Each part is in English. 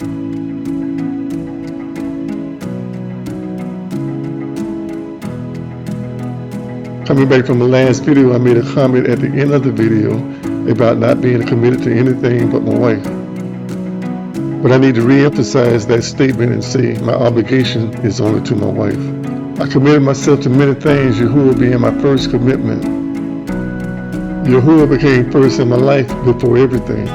Coming back from the last video, I made a comment at the end of the video about not being committed to anything but my wife. But I need to re-emphasize that statement and say my obligation is only to my wife. I committed myself to many things, Yahuwah being my first commitment. Yahuwah became first in my life before everything.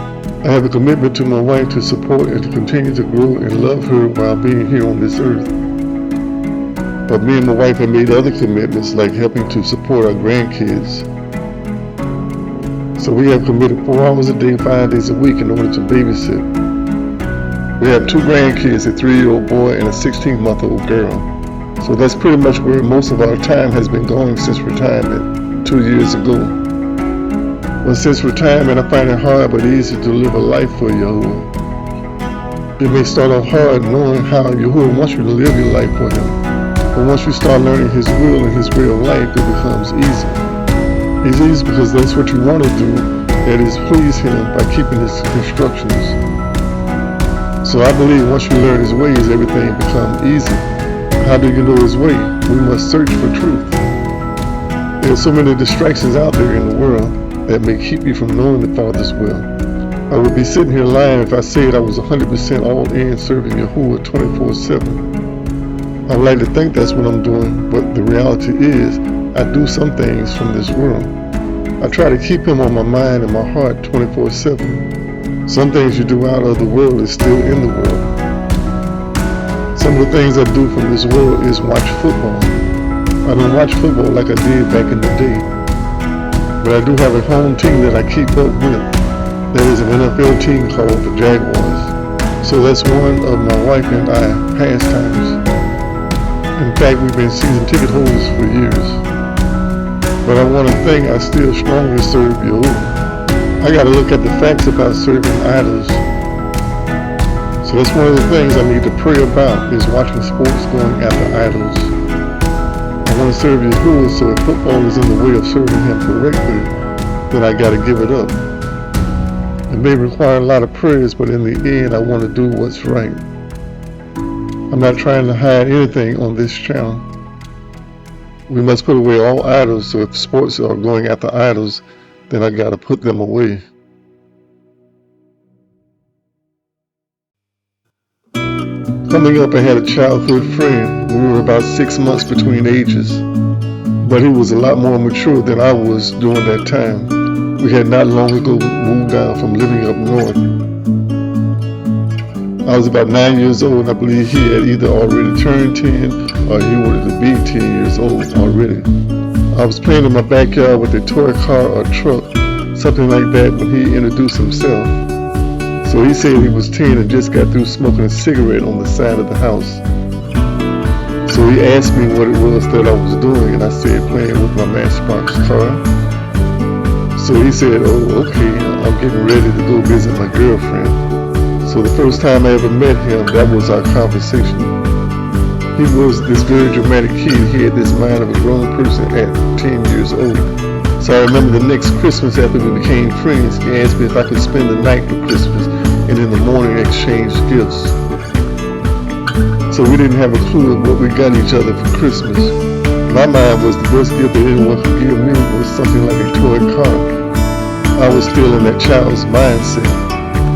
I have a commitment to my wife to support and to continue to grow and love her while being here on this earth. But me and my wife have made other commitments, like helping to support our grandkids. So we have committed 4 hours a day, 5 days a week in order to babysit. We have 2 grandkids, a 3-year-old boy and a 16-month-old girl. So that's pretty much where most of our time has been going since retirement 2 years ago. Well, since retirement, I find it hard but easy to live a life for Yahuwah. It may start off hard knowing how Yahuwah wants you to live your life for Him. But once you start learning His will and His way of life, it becomes easy. It's easy because that's what you want to do, that is please Him by keeping His instructions. So I believe once you learn His ways, everything becomes easy. How do you know His way? We must search for truth. There are so many distractions out there in the world that may keep you from knowing the Father's will. I would be sitting here lying if I said I was 100% all in serving Yahuwah 24/7. I would like to think that's what I'm doing, but the reality is I do some things from this world. I try to keep Him on my mind and my heart 24/7. Some things you do out of the world is still in the world. Some of the things I do from this world is watch football. I don't watch football like I did back in the day, but I do have a home team that I keep up with. There is an NFL team called the Jaguars. So that's one of my wife and I pastimes. In fact, we've been season ticket holders for years. But I want to think I still strongly serve Yahuwah. I got to look at the facts about serving idols. So that's one of the things I need to pray about, is watching sports going after idols. I want to serve Yahuwah, so if football is in the way of serving Him correctly, then I got to give it up. It may require a lot of prayers, but in the end, I want to do what's right. I'm not trying to hide anything on this channel. We must put away all idols, so if sports are going after idols, then I gotta put them away. Coming up, I had a childhood friend. We were about 6 months between ages, but he was a lot more mature than I was during that time. We had not long ago moved down from living up north. I was about 9 years old, and I believe he had either already turned 10 or he wanted to be 10 years old already. I was playing in my backyard with a toy car or truck, something like that, when he introduced himself. So he said he was 10 and just got through smoking a cigarette on the side of the house. So he asked me what it was that I was doing, and I said playing with my Matchbox car. So he said, oh, okay, I'm getting ready to go visit my girlfriend. So the first time I ever met him, that was our conversation. He was this very dramatic kid. He had this mind of a grown person at 10 years old. So I remember the next Christmas after we became friends, he asked me if I could spend the night for Christmas and in the morning exchange gifts. So we didn't have a clue of what we got each other for Christmas. My mind was the best gift that anyone could give me was something like a toy car. I was still in that child's mindset.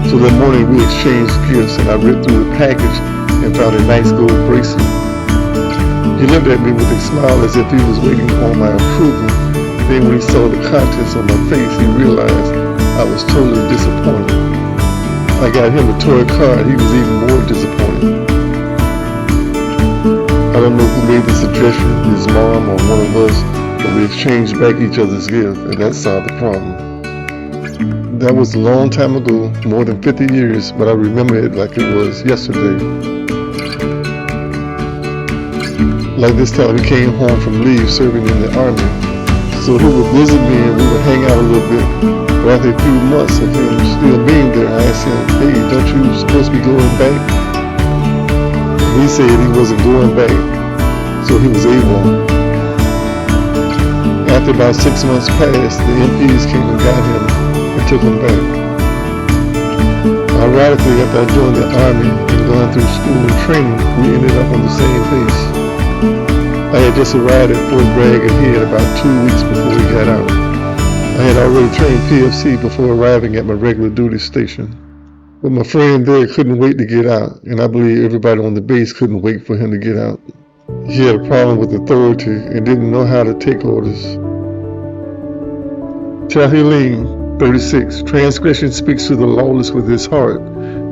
So that morning we exchanged gifts, and I read through the package and found a nice gold bracelet. He looked at me with a smile as if he was waiting on my approval. Then when he saw the contents on my face, he realized I was totally disappointed. I got him a toy car, and he was even more disappointed. I don't know who made the suggestion, his mom or one of us, but we exchanged back each other's gifts, and that solved the problem. That was a long time ago, more than 50 years, but I remember it like it was yesterday. Like this time he came home from leave serving in the army. So he would visit me and we would hang out a little bit. But after a few months of him still being there, I asked him, hey, don't you supposed to be going back? He said he wasn't going back, so he was able. After about 6 months passed, the MPs came and got him and took him back. I Ironically, after I joined the Army and gone through school and training, we ended up on the same base. I had just arrived at Fort Bragg and he had about 2 weeks before we got out. I had already trained PFC before arriving at my regular duty station. But my friend there couldn't wait to get out, and I believe everybody on the base couldn't wait for him to get out. He had a problem with authority and didn't know how to take orders. Tehillim 36. Transgression speaks to the lawless with his heart.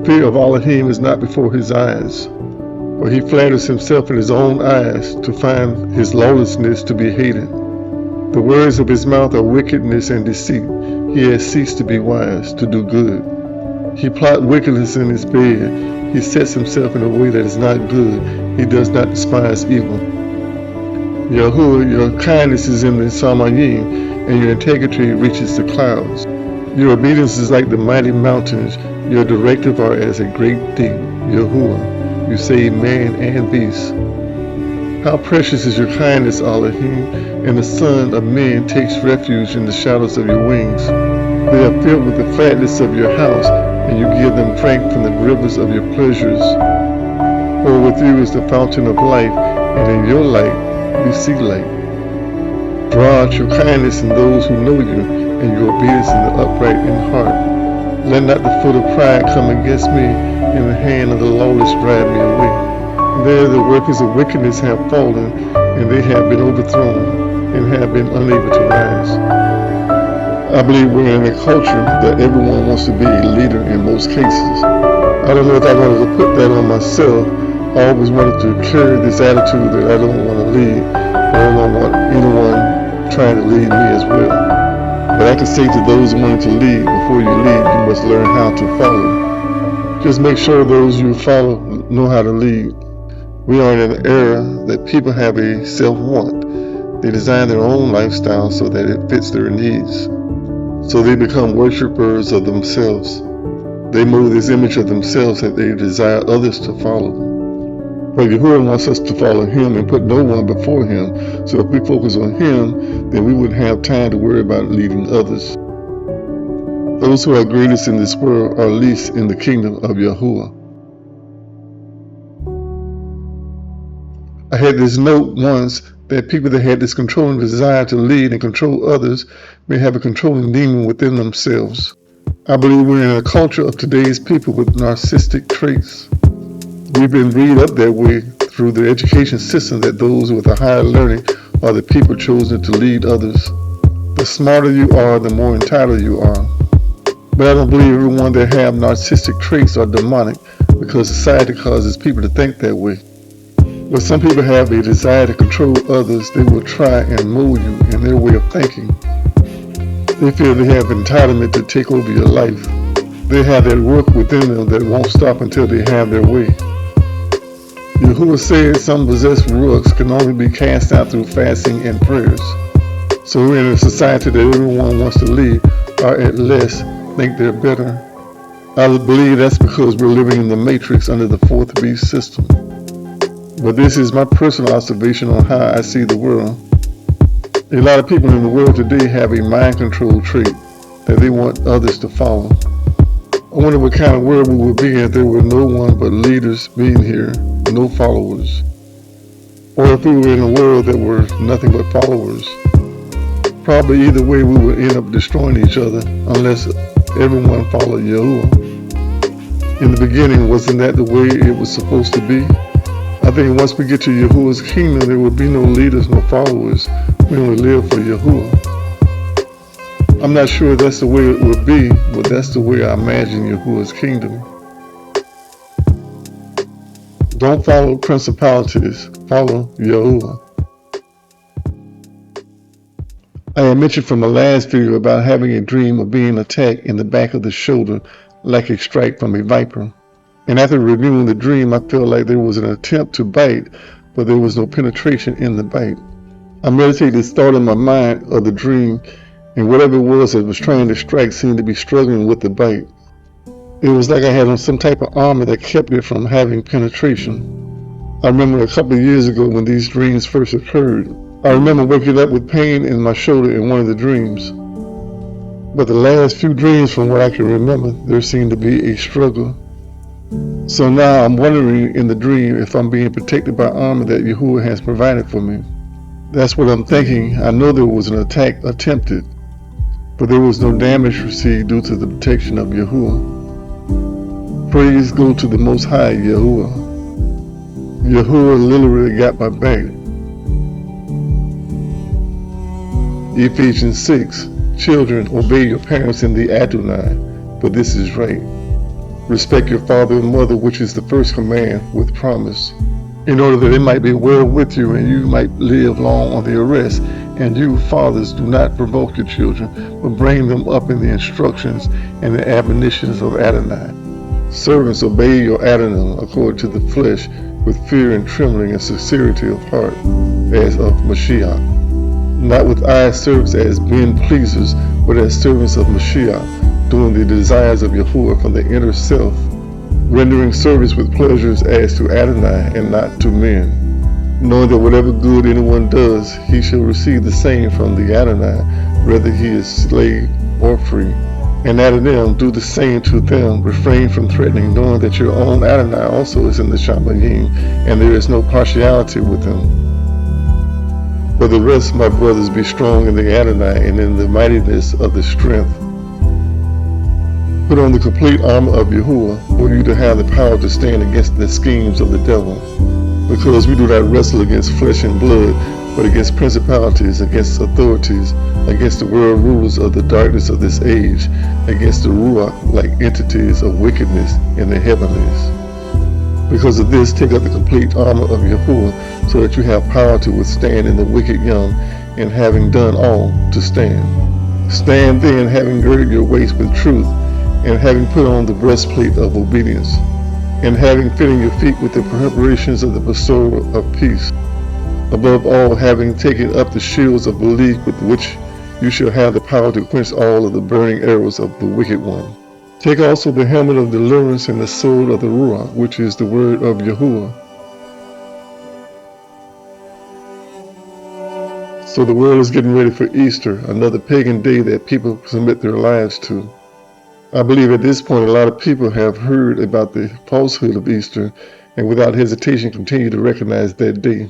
Fear of Elohim is not before his eyes. For he flatters himself in his own eyes to find his lawlessness to be hated. The words of his mouth are wickedness and deceit. He has ceased to be wise, to do good. He plots wickedness in his bed. He sets himself in a way that is not good. He does not despise evil. Yahuwah, your kindness is in the Samayim, and your integrity reaches the clouds. Your obedience is like the mighty mountains. Your directives are as a great deep. Yahuwah, you save man and beast. How precious is your kindness, Elohim, and the Son of Men takes refuge in the shadows of your wings. They are filled with the fatness of your house, and you give them drink from the rivers of your pleasures. For with you is the fountain of life, and in your light we see light. Draw out your kindness in those who know you, and your obedience in the upright in heart. Let not the foot of pride come against me, and the hand of the lawless drive me away. There the workers of wickedness have fallen, and they have been overthrown, and have been unable to rise. I believe we're in a culture that everyone wants to be a leader in most cases. I don't know if I wanted to put that on myself. I always wanted to carry this attitude that I don't want to lead, or I don't want anyone trying to lead me as well. But I can say to those wanting to lead, before you lead, you must learn how to follow. Just make sure those you follow know how to lead. We are in an era that people have a self-want. They design their own lifestyle so that it fits their needs. So they become worshipers of themselves. They mold this image of themselves that they desire others to follow. But Yahuwah wants us to follow him and put no one before him. So if we focus on him, then we wouldn't have time to worry about leading others. Those who are greatest in this world are least in the kingdom of Yahuwah. I had this note once that people that had this controlling desire to lead and control others may have a controlling demon within themselves. I believe we're in a culture of today's people with narcissistic traits. We've been bred up that way through the education system that those with a higher learning are the people chosen to lead others. The smarter you are, the more entitled you are. But I don't believe everyone that have narcissistic traits are demonic, because society causes people to think that way. But some people have a desire to control others. They will try and mold you in their way of thinking. They feel they have entitlement to take over your life. They have that work within them that won't stop until they have their way. Yahuwah said some possessed ruachs can only be cast out through fasting and prayers. So we're in a society that everyone wants to lead, or at least think they're better. I believe that's because we're living in the matrix under the fourth beast system. But this is my personal observation on how I see the world. A lot of people in the world today have a mind control trait that they want others to follow. I wonder what kind of world we would be if there were no one but leaders being here, no followers. Or if we were in a world that were nothing but followers. Probably either way we would end up destroying each other unless everyone followed Yahuwah. In the beginning, wasn't that the way it was supposed to be? I think once we get to Yahuwah's kingdom, there will be no leaders, no followers. We only live for Yahuwah. I'm not sure that's the way it would be, but that's the way I imagine Yahuwah's kingdom. Don't follow principalities, follow Yahuwah. I had mentioned from the last video about having a dream of being attacked in the back of the shoulder like a strike from a viper. And after reviewing the dream, I felt like there was an attempt to bite, but there was no penetration in the bite. I meditated this thought in my mind of the dream, and whatever it was that was trying to strike seemed to be struggling with the bite. It was like I had on some type of armor that kept it from having penetration. I remember a couple of years ago when these dreams first occurred. I remember waking up with pain in my shoulder in one of the dreams. But the last few dreams, from what I can remember, there seemed to be a struggle. So now I'm wondering in the dream if I'm being protected by armor that Yahuwah has provided for me. That's what I'm thinking. I know there was an attack attempted, but there was no damage received due to the protection of Yahuwah. Praise go to the Most High Yahuwah. Yahuwah literally got my back. Ephesians 6. Children, obey your parents in the Adonai, for this is right. Respect your father and mother, which is the first command, with promise, in order that it might be well with you and you might live long on the earth. And you, fathers, do not provoke your children, but bring them up in the instructions and the admonitions of Adonai. Servants, obey your Adonai according to the flesh, with fear and trembling and sincerity of heart, as of Mashiach. Not with eye service as men pleasers, but as servants of Mashiach, doing the desires of Yahuwah from the inner self, rendering service with pleasures as to Adonai and not to men, knowing that whatever good anyone does, he shall receive the same from the Adonai, whether he is slave or free. And Adonai, do the same to them, refrain from threatening, knowing that your own Adonai also is in the Shamayim, and there is no partiality with him. For the rest, my brothers, be strong in the Adonai and in the mightiness of the strength. Put on the complete armor of Yahuwah for you to have the power to stand against the schemes of the devil. Because we do not wrestle against flesh and blood, but against principalities, against authorities, against the world rulers of the darkness of this age, against the Ruach-like entities of wickedness in the heavenlies. Because of this, take up the complete armor of Yahuwah, so that you have power to withstand in the wicked young, and having done all, to stand. Stand then, having girded your waist with truth, and having put on the breastplate of obedience, and having fitted your feet with the preparations of the bestowal of peace. Above all, having taken up the shields of belief, with which you shall have the power to quench all of the burning arrows of the wicked one. Take also the helmet of deliverance and the sword of the Ruach, which is the word of Yahuwah. So the world is getting ready for Easter, another pagan day that people submit their lives to. I believe at this point a lot of people have heard about the falsehood of Easter and without hesitation continue to recognize that day.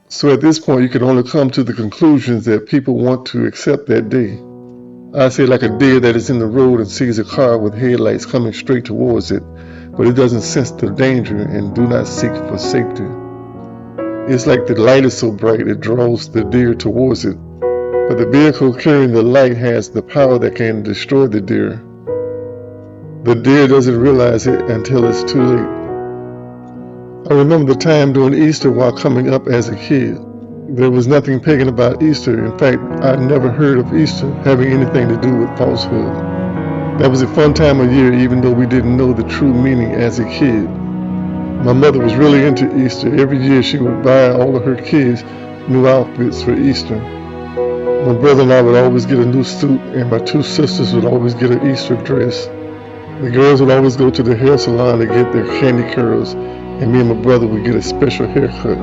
So at this point you can only come to the conclusions that people want to accept that day. I say like a deer that is in the road and sees a car with headlights coming straight towards it, but it doesn't sense the danger and do not seek for safety. It's like the light is so bright it draws the deer towards it, but the vehicle carrying the light has the power that can destroy the deer. The deer doesn't realize it until it's too late. I remember the time during Easter while coming up as a kid. There was nothing pagan about Easter. In fact, I'd never heard of Easter having anything to do with falsehood. That was a fun time of year, even though we didn't know the true meaning as a kid. My mother was really into Easter. Every year she would buy all of her kids new outfits for Easter. My brother and I would always get a new suit, and my two sisters would always get an Easter dress. The girls would always go to the hair salon to get their candy curls, and me and my brother would get a special haircut.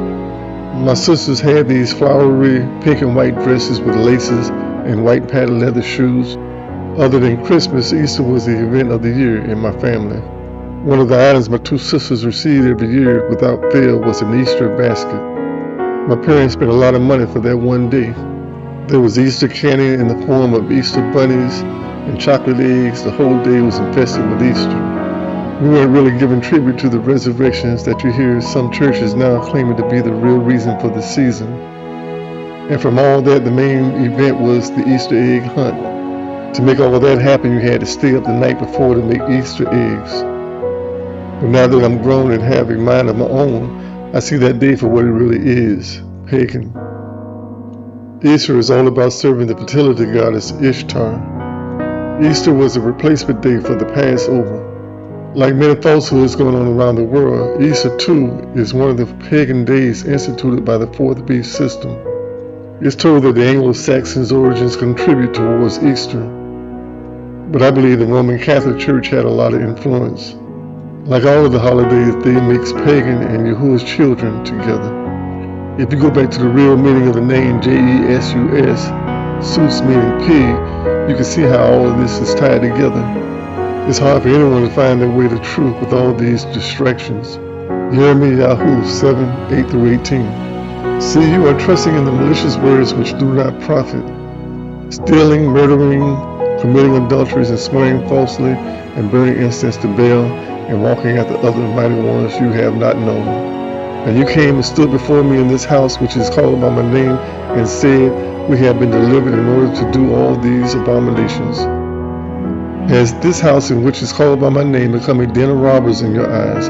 My sisters had these flowery pink and white dresses with laces and white patent leather shoes. Other than Christmas, Easter was the event of the year in my family. One of the items my two sisters received every year without fail was an Easter basket. My parents spent a lot of money for that one day. There was Easter candy in the form of Easter bunnies and chocolate eggs. The whole day was infested with Easter. We weren't really giving tribute to the resurrections that you hear some churches now claiming to be the real reason for the season. And from all that, the main event was the Easter egg hunt. To make all of that happen, you had to stay up the night before to make Easter eggs. But now that I'm grown and have a mind of my own, I see that day for what it really is, pagan. Easter is all about serving the fertility goddess Ishtar. Easter was a replacement day for the Passover. Like many falsehoods going on around the world, Easter too is one of the pagan days instituted by the fourth beast system. It's told that the Anglo-Saxons' origins contribute towards Easter, but I believe the Roman Catholic Church had a lot of influence. Like all of the holidays, they mix pagan and Yahuwah's children together. If you go back to the real meaning of the name J-E-S-U-S, Sus meaning pig, you can see how all of this is tied together. It's hard for anyone to find their way to truth with all these distractions. Yirmiyahu 7:8-18. See, you are trusting in the malicious words which do not profit, stealing, murdering, committing adulteries, and swearing falsely, and burning incense to Baal, and walking after other mighty ones you have not known. And you came and stood before me in this house which is called by my name, and said, we have been delivered in order to do all these abominations. Has this house in which is called by my name become a den of robbers in your eyes?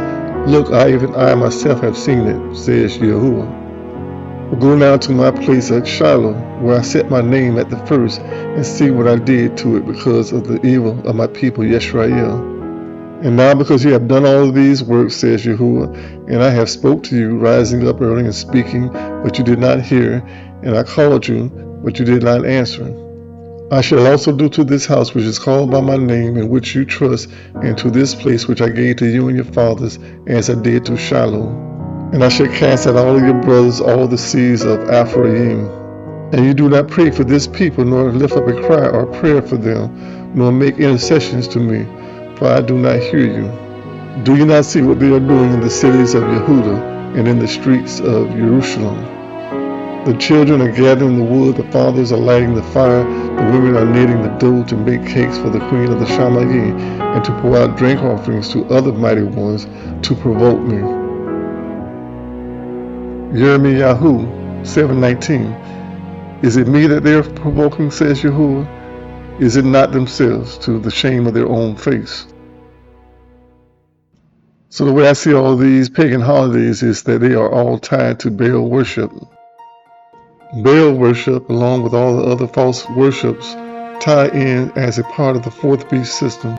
Look, even I myself have seen it, says Yahuwah. Go now to my place at Shiloh, where I set my name at the first, and see what I did to it because of the evil of my people Yisrael. And now because you have done all of these works, says Yahuwah, and I have spoke to you, rising up early and speaking, but you did not hear, and I called you, but you did not answer. I shall also do to this house which is called by my name, in which you trust, and to this place which I gave to you and your fathers, as I did to Shiloh. And I shall cast out all of your brothers, all the seeds of Ephraim. And you do not pray for this people, nor lift up a cry or prayer for them, nor make intercessions to me, for I do not hear you. Do you not see what they are doing in the cities of Yehuda and in the streets of Jerusalem? The children are gathering the wood, the fathers are lighting the fire, the women are kneading the dough to make cakes for the queen of the Shamayim, and to pour out drink offerings to other mighty ones to provoke me. Yirmiyahu 7:19. Is it me that they are provoking, says Yahuwah? Is it not themselves, to the shame of their own face? So the way I see all these pagan holidays is that they are all tied to Baal worship. Baal worship, along with all the other false worships, tie in as a part of the fourth beast system.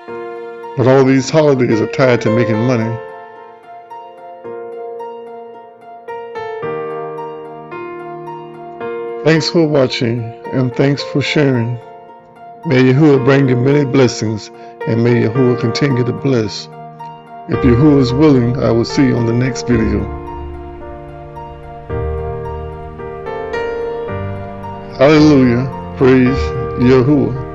But all these holidays are tied to making money. Thanks for watching, and thanks for sharing. May Yahuwah bring you many blessings, and may Yahuwah continue to bless. If Yahuwah is willing, I will see you on the next video. Hallelujah. Praise Yahuwah.